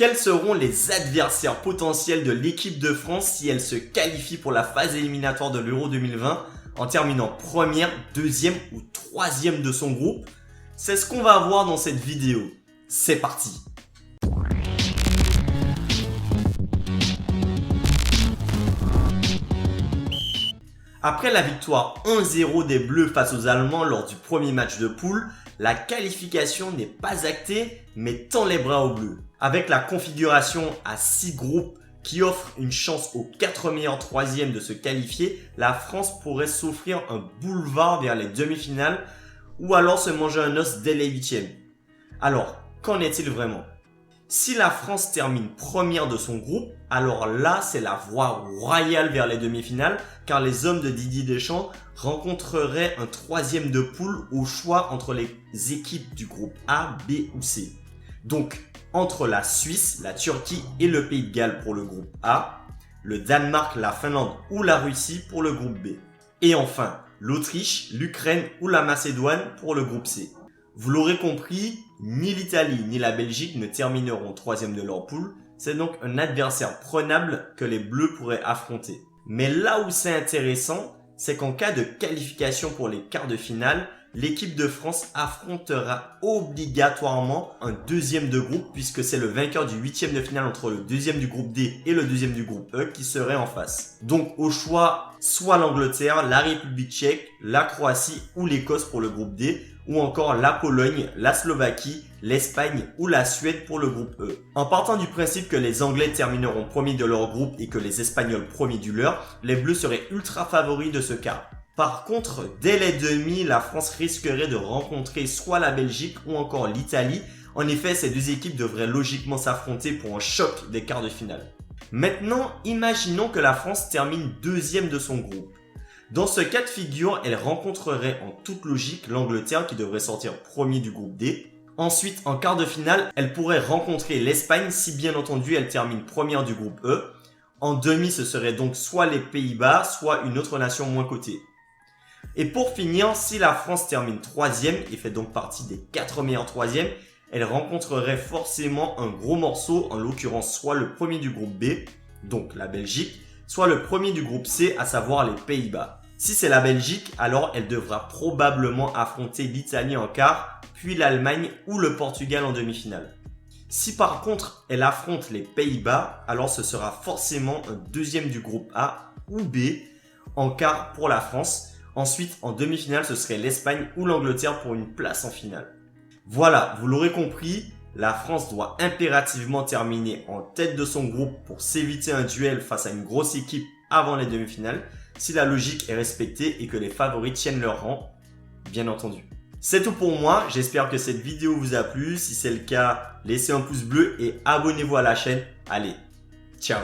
Quels seront les adversaires potentiels de l'équipe de France si elle se qualifie pour la phase éliminatoire de l'Euro 2020 en terminant première, deuxième ou troisième de son groupe? C'est ce qu'on va voir dans cette vidéo. C'est parti! Après la victoire 1-0 des Bleus face aux Allemands lors du premier match de poule, la qualification n'est pas actée, mais tend les bras aux Bleus. Avec la configuration à 6 groupes qui offre une chance aux 4 meilleurs troisièmes de se qualifier, la France pourrait s'offrir un boulevard vers les demi-finales ou alors se manger un os dès les huitièmes. Alors, qu'en est-il vraiment? Si la France termine première de son groupe, alors là, c'est la voie royale vers les demi-finales, car les hommes de Didier Deschamps rencontreraient un troisième de poule au choix entre les équipes du groupe A, B ou C. Donc, entre la Suisse, la Turquie et le Pays de Galles pour le groupe A, le Danemark, la Finlande ou la Russie pour le groupe B. Et enfin, l'Autriche, l'Ukraine ou la Macédoine pour le groupe C. Vous l'aurez compris, ni l'Italie ni la Belgique ne termineront troisième de leur poule, c'est donc un adversaire prenable que les Bleus pourraient affronter. Mais là où c'est intéressant, c'est qu'en cas de qualification pour les quarts de finale, l'équipe de France affrontera obligatoirement un deuxième de groupe puisque c'est le vainqueur du huitième de finale entre le deuxième du groupe D et le deuxième du groupe E qui serait en face. Donc au choix, soit l'Angleterre, la République tchèque, la Croatie ou l'Écosse pour le groupe D, ou encore la Pologne, la Slovaquie, l'Espagne ou la Suède pour le groupe E. En partant du principe que les Anglais termineront premiers de leur groupe et que les Espagnols premiers du leur, les Bleus seraient ultra favoris de ce quart. Par contre, dès les demi, la France risquerait de rencontrer soit la Belgique ou encore l'Italie. En effet, ces deux équipes devraient logiquement s'affronter pour un choc des quarts de finale. Maintenant, imaginons que la France termine deuxième de son groupe. Dans ce cas de figure, elle rencontrerait en toute logique l'Angleterre qui devrait sortir premier du groupe D. Ensuite, en quart de finale, elle pourrait rencontrer l'Espagne si bien entendu elle termine première du groupe E. En demi, ce serait donc soit les Pays-Bas, soit une autre nation moins cotée. Et pour finir, si la France termine troisième et fait donc partie des 4 meilleurs troisièmes, elle rencontrerait forcément un gros morceau, en l'occurrence soit le premier du groupe B, donc la Belgique, soit le premier du groupe C, à savoir les Pays-Bas. Si c'est la Belgique, alors elle devra probablement affronter l'Italie en quart, puis l'Allemagne ou le Portugal en demi-finale. Si par contre elle affronte les Pays-Bas, alors ce sera forcément un deuxième du groupe A ou B en quart pour la France. Ensuite, en demi-finale, ce serait l'Espagne ou l'Angleterre pour une place en finale. Voilà, vous l'aurez compris, la France doit impérativement terminer en tête de son groupe pour s'éviter un duel face à une grosse équipe avant les demi-finales, si la logique est respectée et que les favoris tiennent leur rang, bien entendu. C'est tout pour moi, j'espère que cette vidéo vous a plu. Si c'est le cas, laissez un pouce bleu et abonnez-vous à la chaîne. Allez, ciao!